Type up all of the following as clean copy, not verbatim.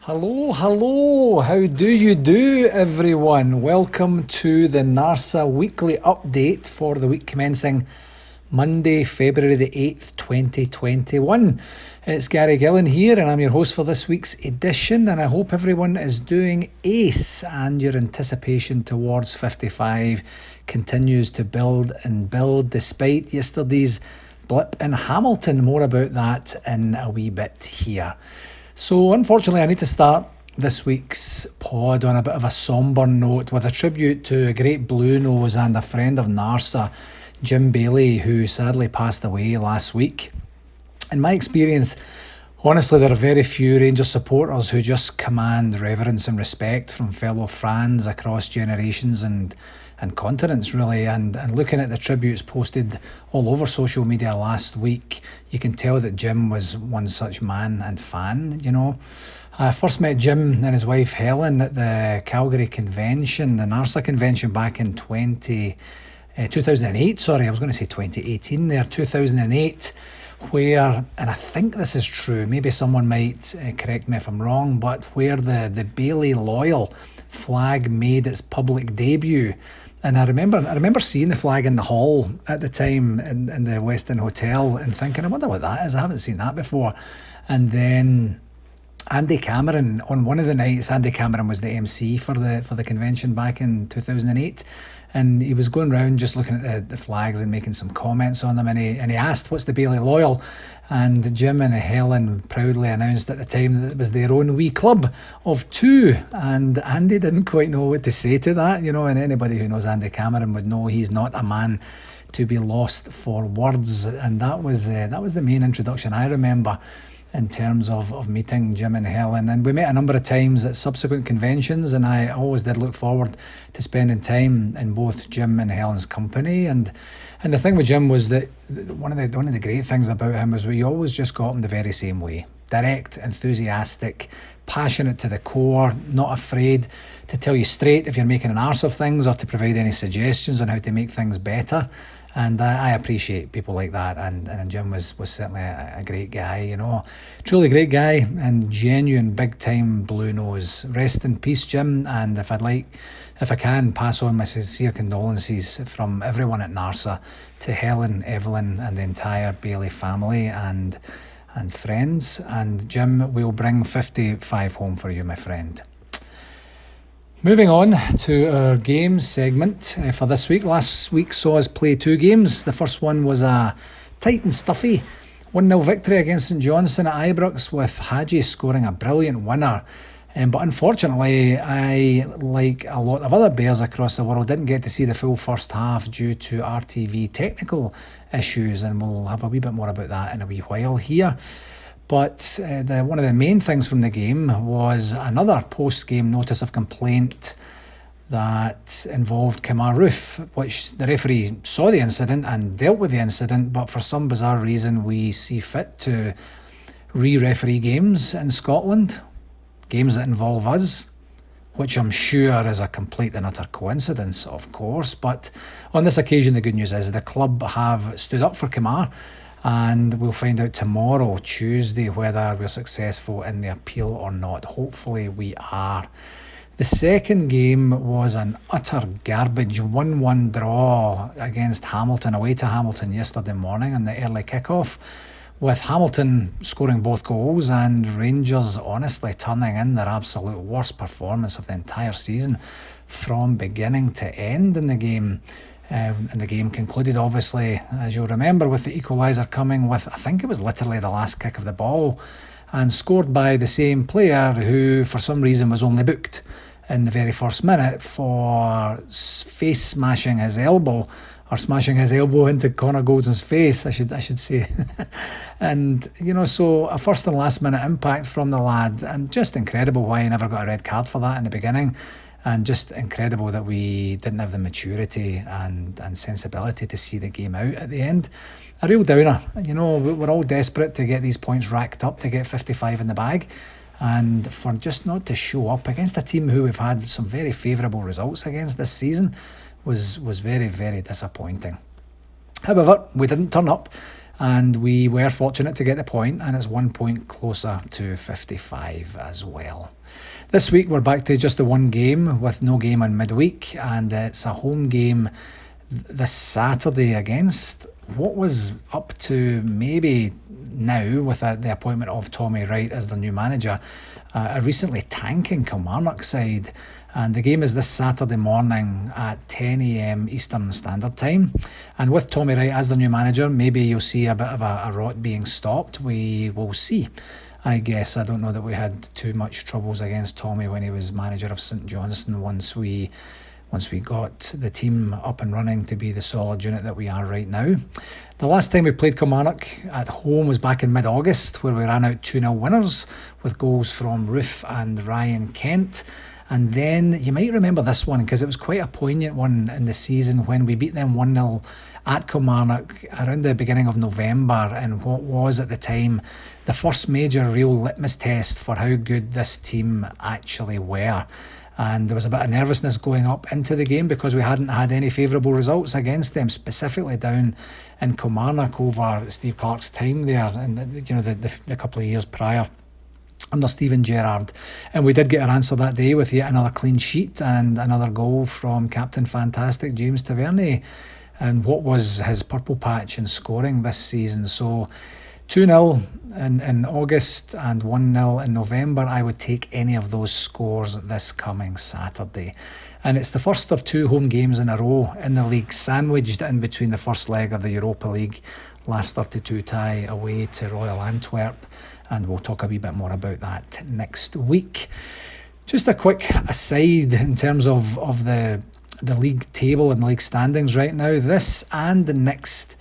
Hello, how do you do, everyone? Welcome to the NARSA weekly update for the week commencing Monday, February the 8th, 2021. It's Gary Gillen here, and I'm your host for this week's edition, and I hope everyone is doing ace and your anticipation towards 55 continues to build and build despite yesterday's blip in Hamilton. More about that in a wee bit here. So unfortunately, I need to start this week's pod on a bit of a sombre note with a tribute to a great blue nose and a friend of NARSA, Jim Baillie, who sadly passed away last week. In my experience, honestly, there are very few Rangers supporters who just command reverence and respect from fellow fans across generations and continents, really. And looking at the tributes posted all over social media last week, you can tell that Jim was one such man and fan, you know. I first met Jim and his wife Helen at the Calgary convention, the NARSA convention back in 2008, sorry, I was going to say 2018 there, 2008, where, and I think this is true, maybe someone might correct me if I'm wrong, but where the Baillie Loyal flag made its public debut. And I remember seeing the flag in the hall at the time in the Westin Hotel and thinking, I wonder what that is. I haven't seen that before. And then Andy Cameron, on one of the nights, Andy Cameron was the MC for the convention back in 2008. And he was going around just looking at the flags and making some comments on them. And he asked, what's the Baillie Loyal? And Jim and Helen proudly announced at the time that it was their own wee club of two. And Andy didn't quite know what to say to that, you know, and anybody who knows Andy Cameron would know he's not a man to be lost for words. And that was the main introduction I remember in terms of meeting Jim and Helen. And we met a number of times at subsequent conventions, and I always did look forward to spending time in both Jim and Helen's company. And the thing with Jim was that one of the great things about him was we always just got him the very same way. Direct, enthusiastic, passionate to the core, not afraid to tell you straight if you're making an arse of things or to provide any suggestions on how to make things better. And I appreciate people like that, and Jim was certainly a great guy, you know, truly great guy and genuine big time blue nose. Rest in peace, Jim. And if I can, pass on my sincere condolences from everyone at NARSA to Helen, Evelyn, and the entire Baillie family and friends. And Jim, we'll bring 55 home for you, my friend. Moving on to our games segment for this week. Last week saw us play two games. The first one was a tight and stuffy 1-0 victory against St Johnstone at Ibrox, with Hadji scoring a brilliant winner. But unfortunately, I, like a lot of other Bears across the world, didn't get to see the full first half due to RTV technical issues, and we'll have a wee bit more about that in a wee while here. But one of the main things from the game was another post-game notice of complaint that involved Kemar Roof, which the referee saw the incident and dealt with the incident, but for some bizarre reason we see fit to re-referee games in Scotland, games that involve us, which I'm sure is a complete and utter coincidence, of course. But on this occasion, the good news is the club have stood up for Kemar, and we'll find out tomorrow, Tuesday, whether we're successful in the appeal or not. Hopefully we are. The second game was an utter garbage 1-1 draw against Hamilton, away to Hamilton yesterday morning in the early kickoff, with Hamilton scoring both goals and Rangers honestly turning in their absolute worst performance of the entire season from beginning to end in the game. And the game concluded, obviously, as you'll remember, with the equaliser coming with, I think it was literally the last kick of the ball, and scored by the same player who, for some reason, was only booked in the very first minute for face smashing his elbow, or smashing his elbow into Connor Goldson's face, I should say. And, you know, so a first and last minute impact from the lad, and just incredible why he never got a red card for that in the beginning. And just incredible that we didn't have the maturity and sensibility to see the game out at the end. A real downer. You know, we're all desperate to get these points racked up, to get 55 in the bag. And for just not to show up against a team who we've had some very favourable results against this season was very, very disappointing. However, we didn't turn up, and we were fortunate to get the point, and it's 1 point closer to 55 as well. This week we're back to just the one game with no game on midweek, and it's a home game this Saturday against what was up to maybe now, with the appointment of Tommy Wright as the new manager, a recently tanking Kilmarnock side. And the game is this Saturday morning at 10 AM Eastern Standard Time. And with Tommy Wright as the new manager, maybe you'll see a bit of a rot being stopped. We will see. I guess I don't know that we had too much troubles against Tommy when he was manager of St Johnstone once we got the team up and running to be the solid unit that we are right now. The last time we played Kilmarnock at home was back in mid-August, where we ran out 2-0 winners with goals from Roof and Ryan Kent. And then you might remember this one because it was quite a poignant one in the season when we beat them 1-0 at Kilmarnock around the beginning of November, and what was at the time the first major real litmus test for how good this team actually were. And there was a bit of nervousness going up into the game because we hadn't had any favourable results against them, specifically down in Kilmarnock over Steve Clarke's time there, and the couple of years prior under Stephen Gerrard. And we did get our answer that day with yet another clean sheet and another goal from Captain Fantastic James Tavernier, and what was his purple patch in scoring this season. So 2-0 in August and 1-0 in November. I would take any of those scores this coming Saturday. And it's the first of 2 home games in a row in the league, sandwiched in between the first leg of the Europa League, last 32 tie away to Royal Antwerp. And we'll talk a wee bit more about that next week. Just a quick aside in terms of the league table and league standings right now. This and the next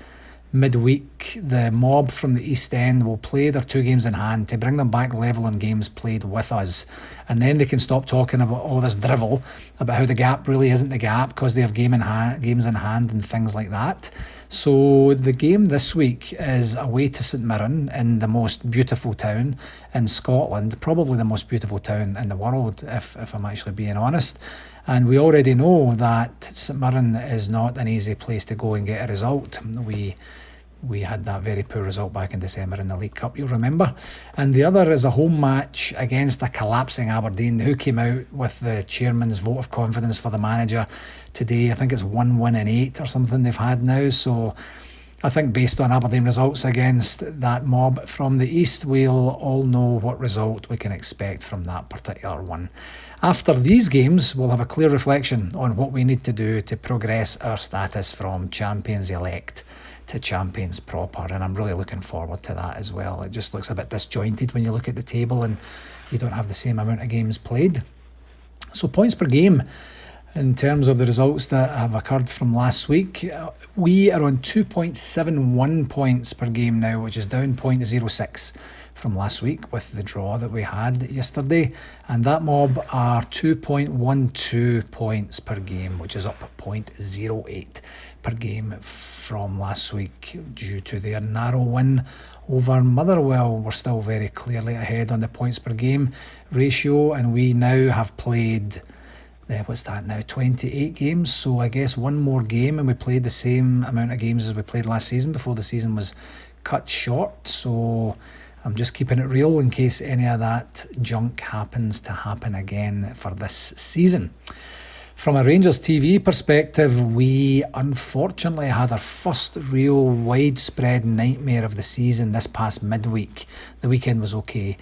midweek, the mob from the East End will play their 2 games in hand to bring them back level on games played with us, and then they can stop talking about all this drivel about how the gap really isn't the gap because they have games in hand and things like that. So the game this week is away to St Mirren in the most beautiful town in Scotland, probably the most beautiful town in the world if I'm actually being honest. And we already know that St Mirren is not an easy place to go and get a result. We had that very poor result back in December in the League Cup, you'll remember. And the other is a home match against a collapsing Aberdeen, who came out with the chairman's vote of confidence for the manager today. I think it's 1 win in 8 or something they've had now. So I think based on Aberdeen results against that mob from the East, we'll all know what result we can expect from that particular one. After these games, we'll have a clear reflection on what we need to do to progress our status from champions elect to champions proper, and I'm really looking forward to that as well. It just looks a bit disjointed when you look at the table and you don't have the same amount of games played. So points per game, in terms of the results that have occurred from last week, we are on 2.71 points per game now, which is down 0.06 from last week with the draw that we had yesterday, and that mob are 2.12 points per game, which is up 0.08 per game from last week due to their narrow win over Motherwell. We're still very clearly ahead on the points per game ratio, and we now have played what's that now, 28 games, so I guess one more game and we played the same amount of games as we played last season before the season was cut short. So I'm just keeping it real in case any of that junk happens to happen again for this season. From a Rangers TV perspective, we unfortunately had our first real widespread nightmare of the season this past midweek. The weekend was okay,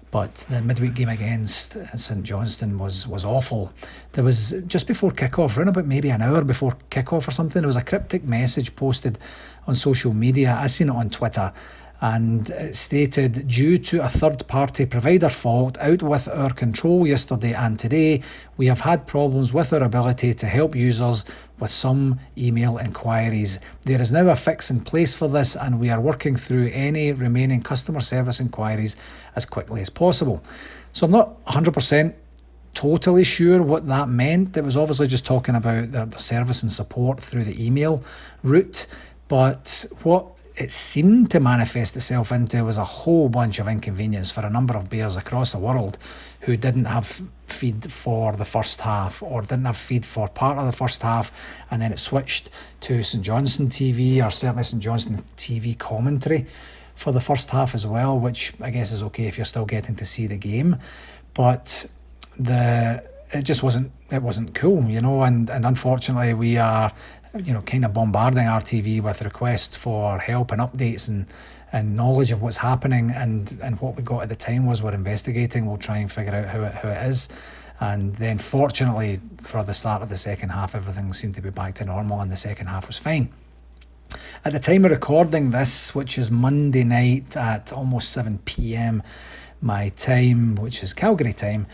but the midweek game against St Johnstone was awful. There was, just before kickoff, around about maybe an hour before kickoff or something, there was a cryptic message posted on social media. I seen it on Twitter, and it stated, due to a third-party provider fault out with our control yesterday and today, we have had problems with our ability to help users with some email inquiries. There is now a fix in place for this, and we are working through any remaining customer service inquiries as quickly as possible. So I'm not 100% totally sure what that meant. It was obviously just talking about the service and support through the email route, but what it seemed to manifest itself into was a whole bunch of inconvenience for a number of bears across the world who didn't have feed for the first half or didn't have feed for part of the first half, and then it switched to St Johnstone TV, or certainly St Johnstone TV commentary for the first half as well, which I guess is okay if you're still getting to see the game. But it just wasn't cool, and unfortunately we are kind of bombarding RTV with requests for help and updates and knowledge of what's happening, and what we got at the time was we're investigating, we'll try and figure out how it is. And then fortunately for the start of the second half, everything seemed to be back to normal and the second half was fine. At the time of recording this, which is Monday night at almost 7 p.m. my time, which is Calgary time,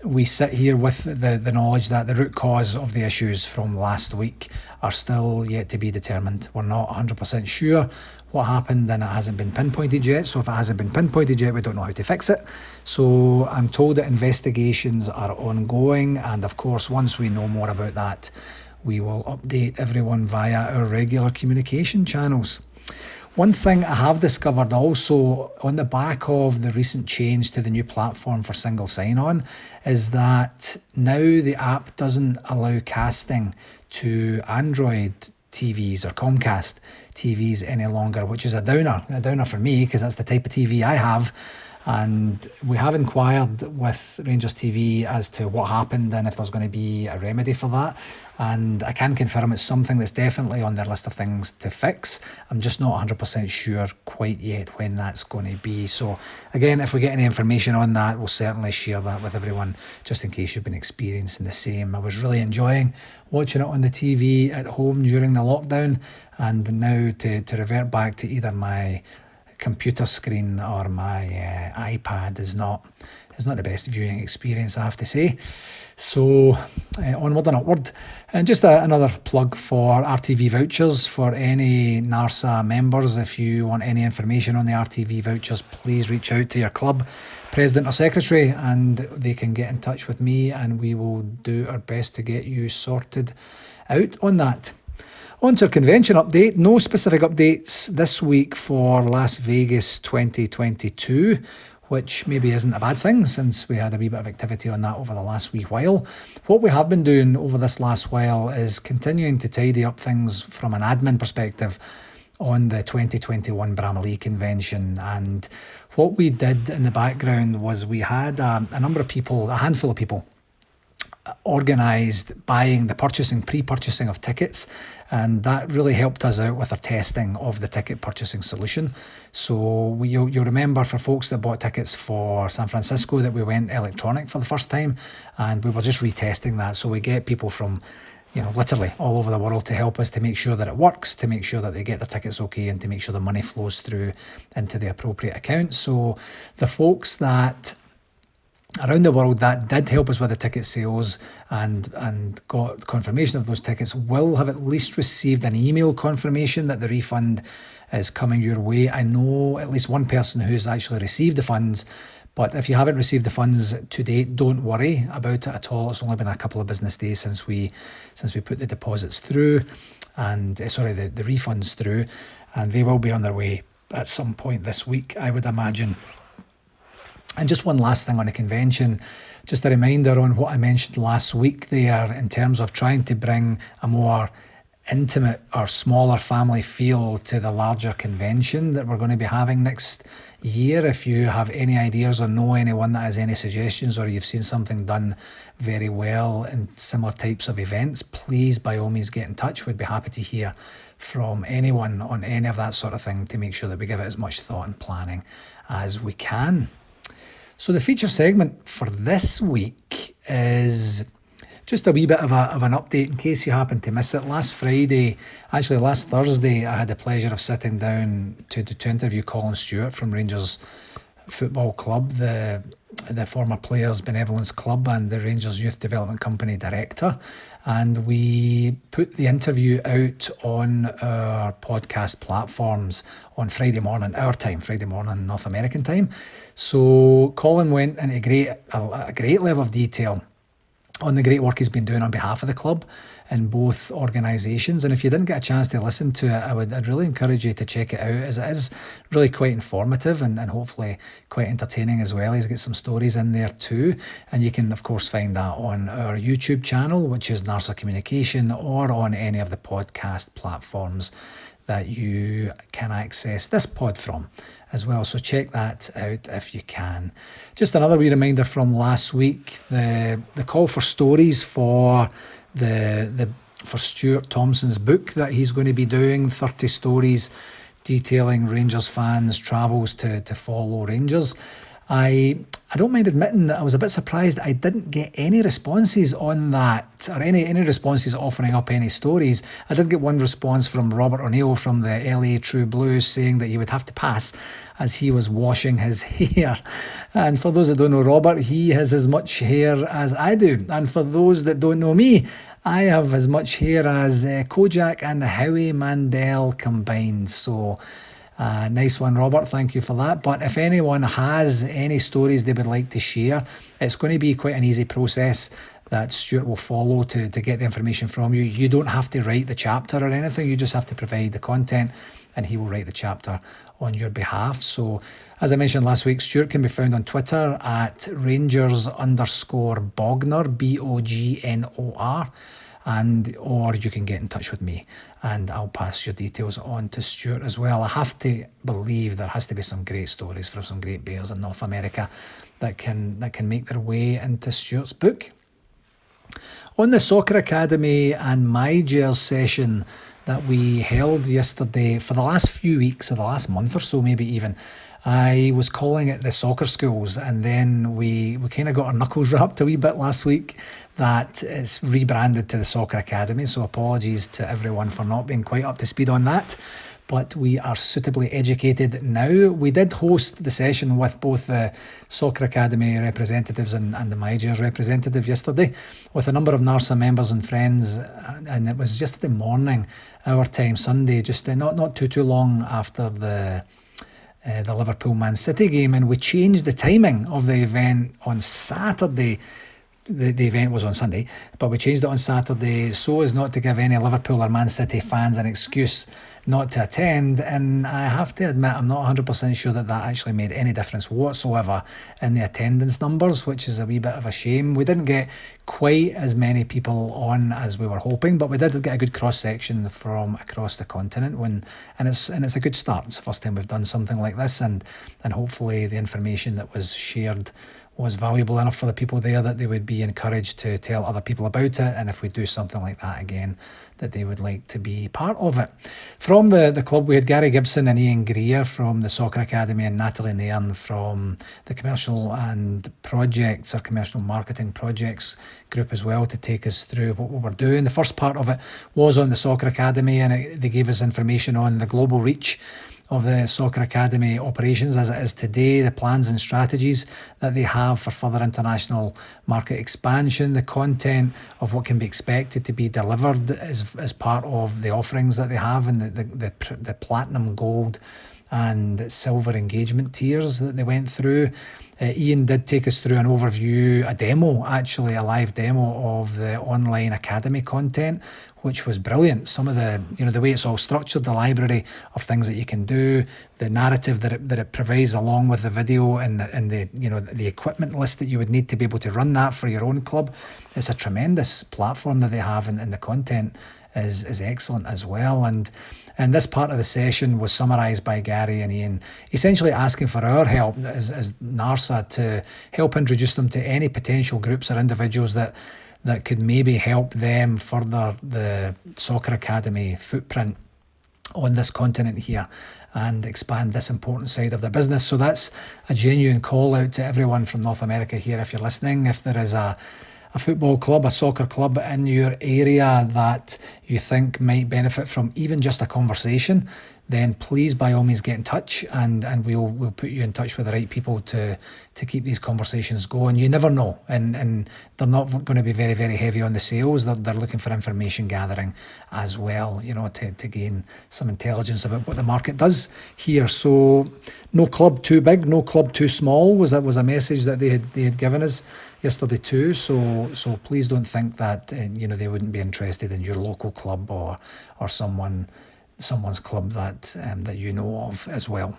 we sit here with the knowledge that the root cause of the issues from last week are still yet to be determined. We're not 100% sure what happened, and it hasn't been pinpointed yet. So if it hasn't been pinpointed yet, we don't know how to fix it. So I'm told that investigations are ongoing, and of course, once we know more about that, we will update everyone via our regular communication channels. One thing I have discovered also on the back of the recent change to the new platform for single sign-on is that now the app doesn't allow casting to Android TVs or Comcast TVs any longer, which is a downer for me, because that's the type of TV I have. And we have inquired with Rangers TV as to what happened and if there's going to be a remedy for that. And I can confirm it's something that's definitely on their list of things to fix. I'm just not 100% sure quite yet when that's going to be. So again, if we get any information on that, we'll certainly share that with everyone, just in case you've been experiencing the same. I was really enjoying watching it on the TV at home during the lockdown, and now to revert back to either my computer screen or my iPad is not the best viewing experience, I have to say. So onward and upward. And just another plug for RTV vouchers for any NARSA members. If you want any information on the RTV vouchers, please reach out to your club president or secretary and they can get in touch with me, and we will do our best to get you sorted out on that. On to our convention update. No specific updates this week for Las Vegas 2022, which maybe isn't a bad thing since we had a wee bit of activity on that over the last wee while. What we have been doing over this last while is continuing to tidy up things from an admin perspective on the 2021 Bramalea convention. And what we did in the background was we had a handful of people organised buying the pre-purchasing of tickets, and that really helped us out with our testing of the ticket purchasing solution. So you'll remember, for folks that bought tickets for San Francisco, that we went electronic for the first time, and we were just retesting that. So we get people from literally all over the world to help us to make sure that it works, to make sure that they get their tickets okay, and to make sure the money flows through into the appropriate account. So the folks that around the world that did help us with the ticket sales and got confirmation of those tickets will have at least received an email confirmation that the refund is coming your way. I know at least one person who's actually received the funds, but if you haven't received the funds to date, don't worry about it at all. It's only been a couple of business days since we put the deposits through, and the refunds through, and they will be on their way at some point this week, I would imagine. And just one last thing on the convention, just a reminder on what I mentioned last week there in terms of trying to bring a more intimate or smaller family feel to the larger convention that we're going to be having next year. If you have any ideas or know anyone that has any suggestions, or you've seen something done very well in similar types of events, please by all means get in touch. We'd be happy to hear from anyone on any of that sort of thing to make sure that we give it as much thought and planning as we can. So the feature segment for this week is just a wee bit of an update in case you happen to miss it. Last Thursday, I had the pleasure of sitting down to interview Colin Stewart from Rangers Football Club, the former Players Benevolence Club and the Rangers Youth Development Company Director. And we put the interview out on our podcast platforms on Friday morning, our time, Friday morning, North American time. So Colin went into a great level of detail on the great work he's been doing on behalf of the club in both organisations. And if you didn't get a chance to listen to it, I'd really encourage you to check it out, as it is really quite informative and hopefully quite entertaining as well. He's got some stories in there too. And you can, of course, find that on our YouTube channel, which is NARSA Communication, or on any of the podcast platforms that you can access this pod from as well. So check that out if you can. Just another wee reminder from last week, the call for stories for for Stuart Thompson's book that he's going to be doing, 30 stories detailing Rangers fans' travels to follow Rangers. I don't mind admitting that I was a bit surprised I didn't get any responses on that, or any responses offering up any stories. I did get one response from Robert O'Neill from the LA True Blues saying that he would have to pass as he was washing his hair. And for those that don't know Robert, he has as much hair as I do. And for those that don't know me, I have as much hair as Kojak and Howie Mandel combined. So nice one, Robert. Thank you for that. But if anyone has any stories they would like to share, it's going to be quite an easy process that Stuart will follow to get the information from you. You don't have to write the chapter or anything. You just have to provide the content and he will write the chapter on your behalf. So as I mentioned last week, Stuart can be found on Twitter at Rangers_Bognor, Bognor. Or you can get in touch with me and I'll pass your details on to Stuart as well. I have to believe there has to be some great stories from some great Bears in North America that can make their way into Stuart's book. On the Soccer Academy and MyGers session that we held yesterday, for the last few weeks, or the last month or so maybe even, I was calling it the soccer schools, and then we kind of got our knuckles wrapped a wee bit last week that it's rebranded to the Soccer Academy, so apologies to everyone for not being quite up to speed on that, but we are suitably educated now. We did host the session with both the Soccer Academy representatives and the MyGers representative yesterday, with a number of NARSA members and friends, and it was just the morning, our time, Sunday, just not too long after the Liverpool Man City game, and we changed the timing of the event on Saturday. The event was on Sunday, but we changed it on Saturday so as not to give any Liverpool or Man City fans an excuse not to attend. And I have to admit, I'm not 100% sure that actually made any difference whatsoever in the attendance numbers, which is a wee bit of a shame. We didn't get quite as many people on as we were hoping, but we did get a good cross-section from across the continent, and it's a good start. It's the first time we've done something like this, and hopefully the information that was shared was valuable enough for the people there that they would be encouraged to tell other people about it, and if we do something like that again, that they would like to be part of it. From the club, we had Gary Gibson and Ian Greer from the Soccer Academy, and Natalie Nairn from the commercial and projects, or commercial marketing projects group as well, to take us through what we were doing. The first part of it was on the Soccer Academy, and they gave us information on the global reach of the Soccer Academy operations as it is today, the plans and strategies that they have for further international market expansion, the content of what can be expected to be delivered as part of the offerings that they have, and the platinum, gold and silver engagement tiers that they went through. Ian did take us through an overview, a demo, actually a live demo of the online academy content, which was brilliant. Some of the way it's all structured, the library of things that you can do, the narrative that it provides along with the video, and the equipment list that you would need to be able to run that for your own club. It's a tremendous platform that they have, and the content is excellent as well. And this part of the session was summarised by Gary and Ian, essentially asking for our help as NARSA to help introduce them to any potential groups or individuals that could maybe help them further the Soccer Academy footprint on this continent here and expand this important side of the business. So that's a genuine call out to everyone from North America here. If you're listening, if there is a football club, a soccer club in your area that you think might benefit from even just a conversation, then please by all means get in touch, and we'll put you in touch with the right people to keep these conversations going. You never know, and they're not going to be very, very heavy on the sales. They're looking for information gathering as well, you know, to gain some intelligence about what the market does here. So no club too big, no club too small was a message that they had given us yesterday too. So please don't think that you know, they wouldn't be interested in your local club or someone's club that you know of as well.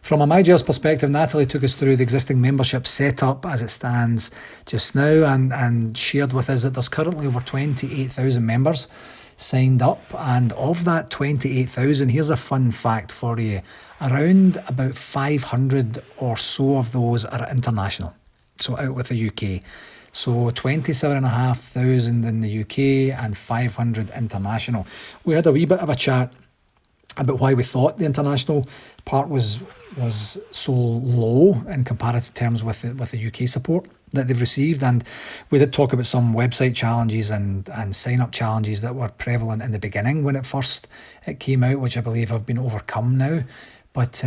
From a MyGers perspective, Natalie took us through the existing membership setup as it stands just now, and shared with us that there's currently over 28,000 members signed up, and of that 28,000, here's a fun fact for you: around about 500 or so of those are international, so out with the UK. So 27,500 in the UK and 500 international. We had a wee bit of a chat about why we thought the international part was so low in comparative terms with the UK support that they've received, and we did talk about some website challenges and sign-up challenges that were prevalent in the beginning when it came out, which I believe have been overcome now. But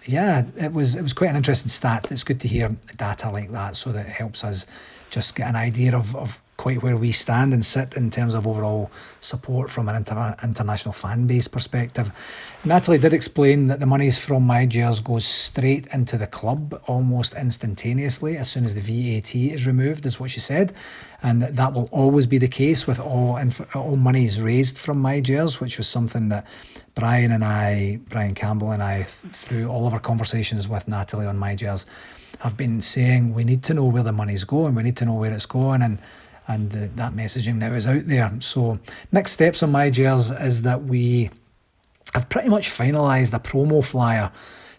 yeah, it was quite an interesting stat. It's good to hear data like that, so that it helps us just get an idea of quite where we stand and sit in terms of overall support from an international fan base perspective. Natalie did explain that the monies from MyGers goes straight into the club almost instantaneously as soon as the VAT is removed, is what she said, and that will always be the case with all monies raised from MyGers, which was something that Brian Campbell and I, through all of our conversations with Natalie on MyGers, have been saying we need to know where the money's going, we need to know where it's going, and that messaging now is out there. So next steps on MyGers is that we have pretty much finalised a promo flyer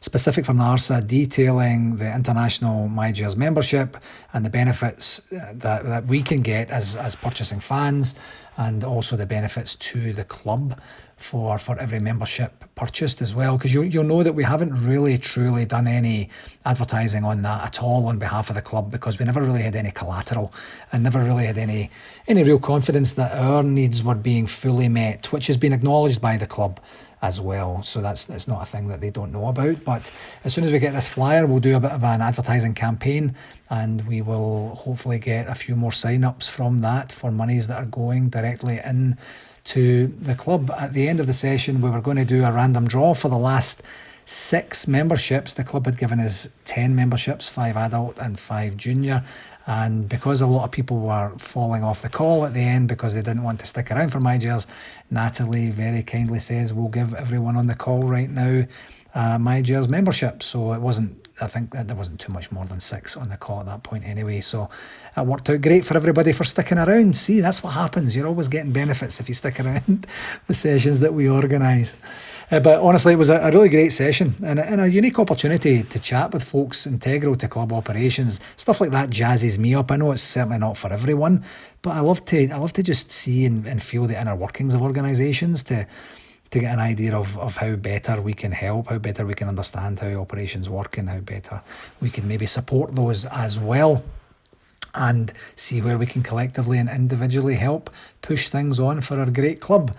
specific for NARSA detailing the international MyGers membership and the benefits that we can get as purchasing fans, and also the benefits to the club for every membership purchased as well, because you'll know that we haven't really truly done any advertising on that at all on behalf of the club, because we never really had any collateral and never really had any real confidence that our needs were being fully met, which has been acknowledged by the club as well. So that's not a thing that they don't know about. But as soon as we get this flyer, we'll do a bit of an advertising campaign, and we will hopefully get a few more sign-ups from that for monies that are going directly in to the club. At the end of the session, we were going to do a random draw for the last 6 memberships. The club had given us 10 memberships, 5 adult and 5 junior. And because a lot of people were falling off the call at the end because they didn't want to stick around for MyGers, Natalie very kindly says we'll give everyone on the call right now MyGers membership. So I think that there wasn't too much more than 6 on the call at that point anyway. So it worked out great for everybody for sticking around. See, that's what happens. You're always getting benefits if you stick around the sessions that we organise. But honestly, it was a really great session and a unique opportunity to chat with folks integral to club operations. Stuff like that jazzes me up. I know it's certainly not for everyone, but I love to just see and feel the inner workings of organisations to get an idea of how better we can help, how better we can understand how operations work, and how better we can maybe support those as well, and see where we can collectively and individually help push things on for our great club.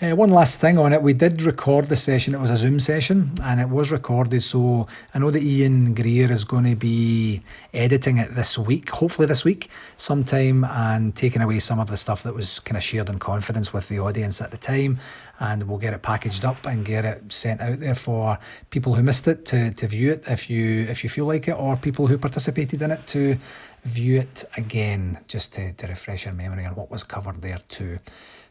One last thing on it, we did record the session. It was a Zoom session and it was recorded, so I know that Ian Greer is going to be editing it this week, hopefully this week sometime, and taking away some of the stuff that was kind of shared in confidence with the audience at the time, and we'll get it packaged up and get it sent out there for people who missed it to view it if you feel like it, or people who participated in it to view it again, just to refresh your memory on what was covered there too.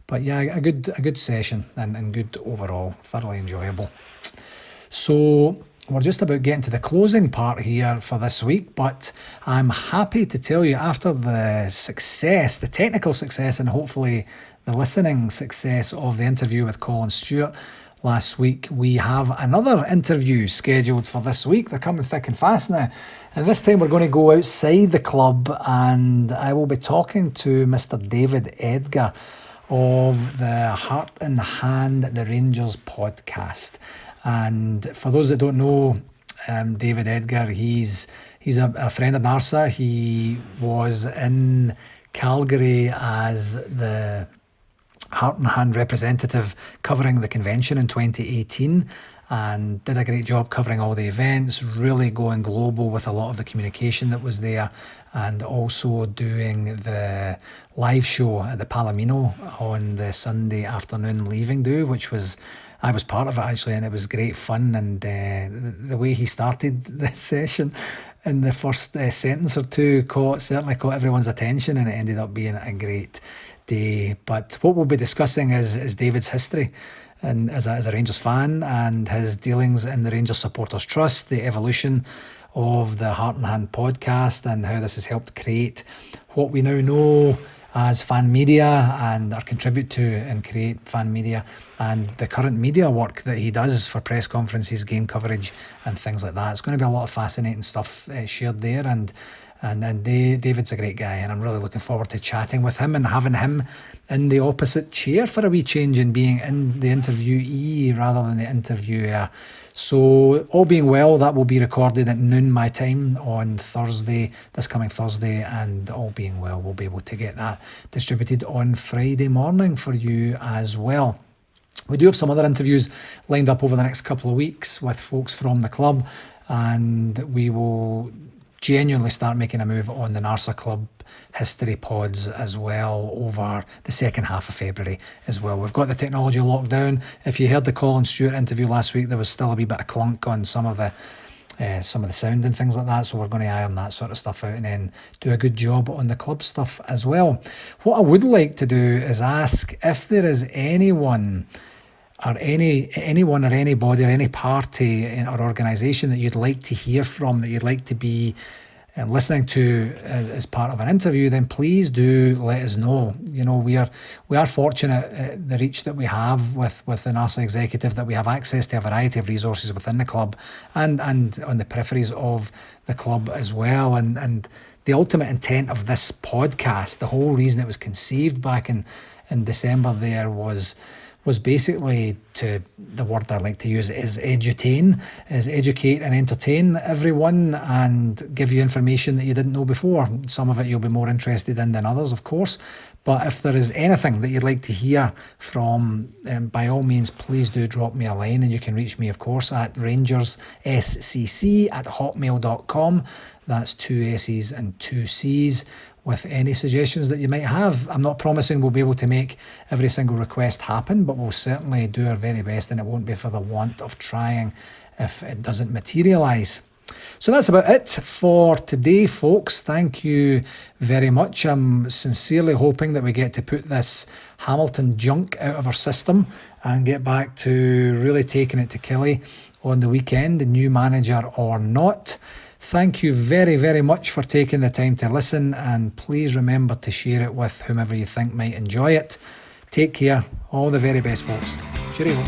But yeah, a good session and good overall, thoroughly enjoyable. So we're just about getting to the closing part here for this week, but I'm happy to tell you, after the success, the technical success, and hopefully the listening success of the interview with Colin Stewart last week, we have another interview scheduled for this week. They're coming thick and fast now. And this time we're going to go outside the club, and I will be talking to Mr. David Edgar of the Heart in the Hand, the Rangers podcast. And for those that don't know, David Edgar, he's a friend of NARSA. He was in Calgary as the Heart and Hand representative covering the convention in 2018, and did a great job covering all the events, really going global with a lot of the communication that was there, and also doing the live show at the Palomino on the Sunday afternoon leaving do, which was, I was part of it actually, and it was great fun. And the way he started the session in the first sentence or two certainly caught everyone's attention, and it ended up being a great day. But what we'll be discussing is David's history and as a Rangers fan, and his dealings in the Rangers Supporters Trust, the evolution of the Heart and Hand podcast, and how this has helped create what we now know as fan media, and or contribute to and create fan media, and the current media work that he does for press conferences, game coverage and things like that. It's going to be a lot of fascinating stuff shared there, and David's a great guy, and I'm really looking forward to chatting with him and having him in the opposite chair for a wee change, and being in the interviewee rather than the interviewer. So all being well, that will be recorded at noon my time on Thursday, this coming Thursday, and all being well, we'll be able to get that distributed on Friday morning for you as well. We do have some other interviews lined up over the next couple of weeks with folks from the club, and we will genuinely start making a move on the NARSA Club history pods as well over the second half of February as well. We've got the technology locked down. If you heard the Colin Stewart interview last week, there was still a wee bit of clunk on some of the sound and things like that, so we're going to iron that sort of stuff out and then do a good job on the club stuff as well. What I would like to do is ask if there is anyone or anyone or anybody or any party or organisation that you'd like to hear from, that you'd like to be listening to as part of an interview, then please do let us know. You know, we are fortunate the reach that we have with the NARSA executive, that we have access to a variety of resources within the club and on the peripheries of the club as well. And the ultimate intent of this podcast, the whole reason it was conceived back in December there was basically, to the word I like to use is edutain, is educate and entertain everyone and give you information that you didn't know before. Some of it you'll be more interested in than others, of course, but if there is anything that you'd like to hear from, by all means, please do drop me a line, and you can reach me, of course, at rangersscc@hotmail.com. That's 2 S's and 2 C's. With any suggestions that you might have. I'm not promising we'll be able to make every single request happen, but we'll certainly do our very best, and it won't be for the want of trying if it doesn't materialise. So that's about it for today, folks. Thank you very much. I'm sincerely hoping that we get to put this Hamilton junk out of our system and get back to really taking it to Killie on the weekend, the new manager or not. Thank you very, very much for taking the time to listen, and please remember to share it with whomever you think might enjoy it. Take care. All the very best, folks. Cheerio.